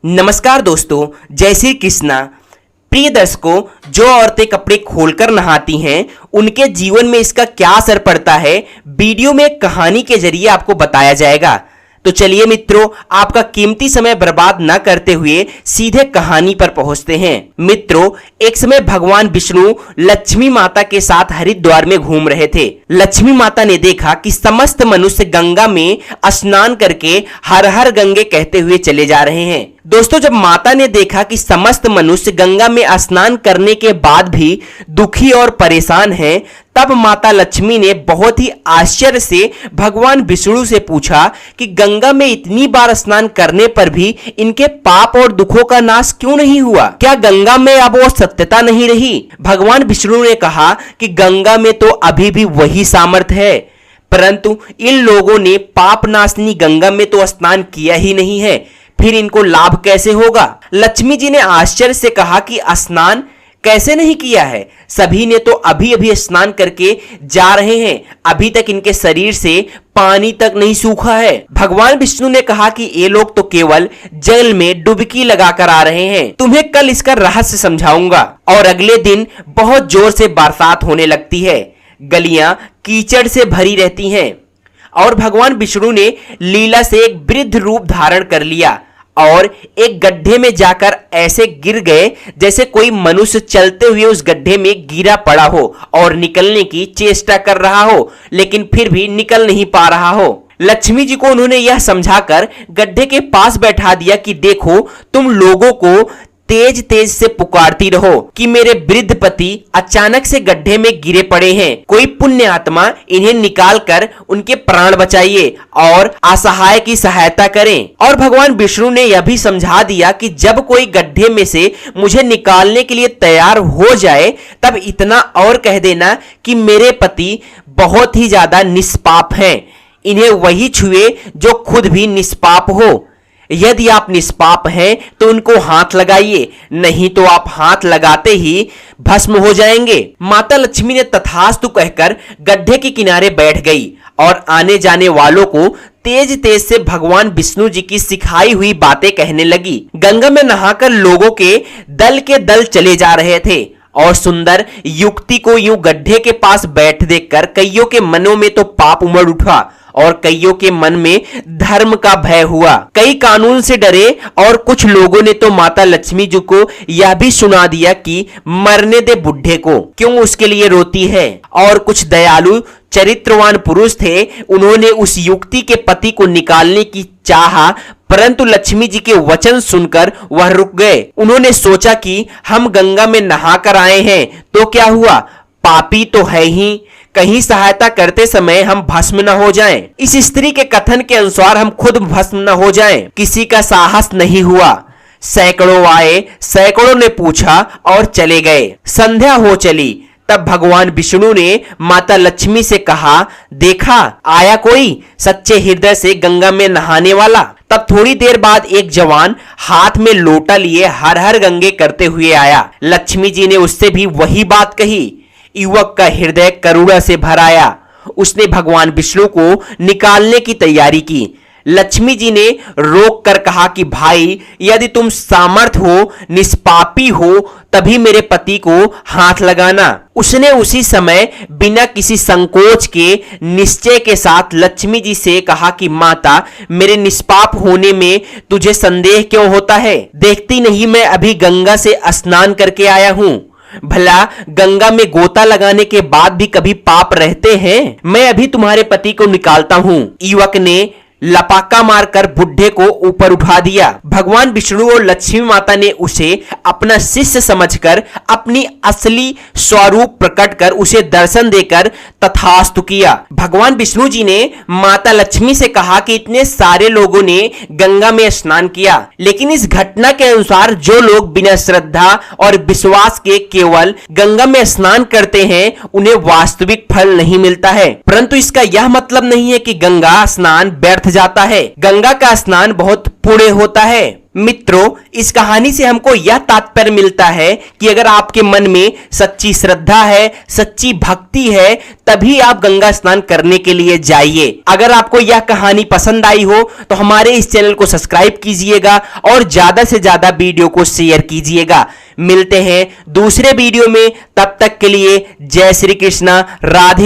नमस्कार दोस्तों, जय श्री कृष्णा। प्रिय दर्शकों, जो औरतें कपड़े खोलकर नहाती हैं उनके जीवन में इसका क्या असर पड़ता है, वीडियो में एक कहानी के जरिए आपको बताया जाएगा। तो चलिए मित्रों, आपका कीमती समय बर्बाद न करते हुए सीधे कहानी पर पहुंचते हैं। मित्रों, एक समय भगवान विष्णु लक्ष्मी माता के साथ हरिद्वार में घूम रहे थे। लक्ष्मी माता ने देखा कि समस्त मनुष्य गंगा में स्नान करके हर हर गंगे कहते हुए चले जा रहे हैं। दोस्तों, जब माता ने देखा कि समस्त मनुष्य गंगा में स्नान करने के बाद भी दुखी और परेशान हैं, तब माता लक्ष्मी ने बहुत ही आश्चर्य से भगवान विष्णु से पूछा कि गंगा में इतनी बार स्नान करने पर भी इनके पाप और दुखों का नाश क्यों नहीं हुआ? क्या गंगा में अब वो सत्यता नहीं रही? भगवान विष्णु ने कहा कि गंगा में तो अभी भी वही सामर्थ्य है, परंतु इन लोगों ने पाप नाशनी गंगा में तो स्नान किया ही नहीं है, फिर इनको लाभ कैसे होगा? लक्ष्मी जी ने आश्चर्य से कहा कि स्नान कैसे नहीं किया है? सभी ने तो अभी अभी स्नान करके जा रहे हैं, अभी तक इनके शरीर से पानी तक नहीं सूखा है। भगवान विष्णु ने कहा कि ये लोग तो केवल जल में डुबकी लगाकर आ रहे हैं, तुम्हें कल इसका रहस्य समझाऊंगा। और अगले दिन बहुत जोर से बरसात होने लगती है, गलियां कीचड़ से भरी रहती हैं और भगवान विष्णु ने लीला से एक वृद्ध रूप धारण कर लिया और एक गड्ढे में जाकर ऐसे गिर गए जैसे कोई मनुष्य चलते हुए उस गड्ढे में गिरा पड़ा हो और निकलने की चेष्टा कर रहा हो, लेकिन फिर भी निकल नहीं पा रहा हो। लक्ष्मी जी को उन्होंने यह समझाकर गड्ढे के पास बैठा दिया कि देखो, तुम लोगों को तेज तेज से पुकारती रहो कि मेरे वृद्ध पति अचानक से गड्ढे में गिरे पड़े हैं, कोई पुण्य आत्मा इन्हें निकाल कर उनके प्राण बचाइए और असहाय की सहायता करें। और भगवान विष्णु ने यह भी समझा दिया कि जब कोई गड्ढे में से मुझे निकालने के लिए तैयार हो जाए, तब इतना और कह देना कि मेरे पति बहुत ही ज्यादा निष्पाप हैं, इन्हें वही छुए जो खुद भी निष्पाप हो। यदि आप निष्पाप हैं तो उनको हाथ लगाइए, नहीं तो आप हाथ लगाते ही भस्म हो जाएंगे। माता लक्ष्मी ने तथास्तु कहकर गड्ढे के किनारे बैठ गई और आने जाने वालों को तेज तेज से भगवान विष्णु जी की सिखाई हुई बातें कहने लगी। गंगा में नहाकर लोगों के दल चले जा रहे थे और सुंदर युक्ति को यूं गड्ढे के पास बैठ देखकर कईयों के मनों में तो पाप उमड़ उठा और कईयों के मन में धर्म का भय हुआ। कई कानून से डरे और कुछ लोगों ने तो माता लक्ष्मी जी को यह भी सुना दिया कि मरने दे बुढ़े को, क्यों उसके लिए रोती है। और कुछ दयालु चरित्रवान पुरुष थे, उन्होंने उस युक्ति के पति को निकालने की चाहा, परंतु लक्ष्मी जी के वचन सुनकर वह रुक गए। उन्होंने सोचा कि हम गंगा में नहाकर आए हैं तो क्या हुआ, पापी तो है ही, कहीं सहायता करते समय हम भस्म न हो जाएं। इस स्त्री के कथन के अनुसार हम खुद भस्म न हो जाएं। किसी का साहस नहीं हुआ। सैकड़ों आए, सैकड़ों ने पूछा और चले गए। संध्या हो चली, तब भगवान विष्णु ने माता लक्ष्मी से कहा, देखा आया कोई सच्चे हृदय से गंगा में नहाने वाला। तब थोड़ी देर बाद एक जवान हाथ में लोटा लिए हर हर गंगे करते हुए आया। लक्ष्मी जी ने उससे भी वही बात कही। युवक का हृदय करुणा से भर आया। उसने भगवान विष्णु को निकालने की तैयारी की। लक्ष्मी जी ने रोक कर कहा कि भाई, यदि तुम सामर्थ हो, निष्पापी हो, तभी मेरे पति को हाथ लगाना। उसने उसी समय बिना किसी संकोच के निश्चय के साथ लक्ष्मी जी से कहा कि माता, मेरे निष्पाप होने में तुझे संदेह क्यों होता है? देखती नहीं मैं अभी गंगा से स्नान करके आया हूं। भला गंगा में गोता लगाने के बाद भी कभी पाप रहते हैं? मैं अभी तुम्हारे पति को निकालता हूं। युवक ने लपाका मारकर बुढ़े को ऊपर उठा दिया। भगवान विष्णु और लक्ष्मी माता ने उसे अपना शिष्य समझकर अपनी असली स्वरूप प्रकट कर उसे दर्शन देकर तथास्तु किया। भगवान विष्णु जी ने माता लक्ष्मी से कहा कि इतने सारे लोगों ने गंगा में स्नान किया, लेकिन इस घटना के अनुसार जो लोग बिना श्रद्धा और विश्वास के केवल गंगा में स्नान करते हैं, उन्हें वास्तविक फल नहीं मिलता है। परंतु इसका यह मतलब नहीं है कि गंगा स्नान व्यर्थ जाता है। गंगा का स्नान बहुत पुण्य होता है। मित्रों, इस कहानी से हमको यह तात्पर्य मिलता है कि अगर आपके मन में सच्ची श्रद्धा है, सच्ची भक्ति है, तभी आप गंगा स्नान करने के लिए जाइए। अगर आपको यह कहानी पसंद आई हो तो हमारे इस चैनल को सब्सक्राइब कीजिएगा और ज्यादा से ज्यादा वीडियो को शेयर कीजिएगा। मिलते हैं दूसरे वीडियो में, तब तक के लिए जय श्री कृष्णा, राधे।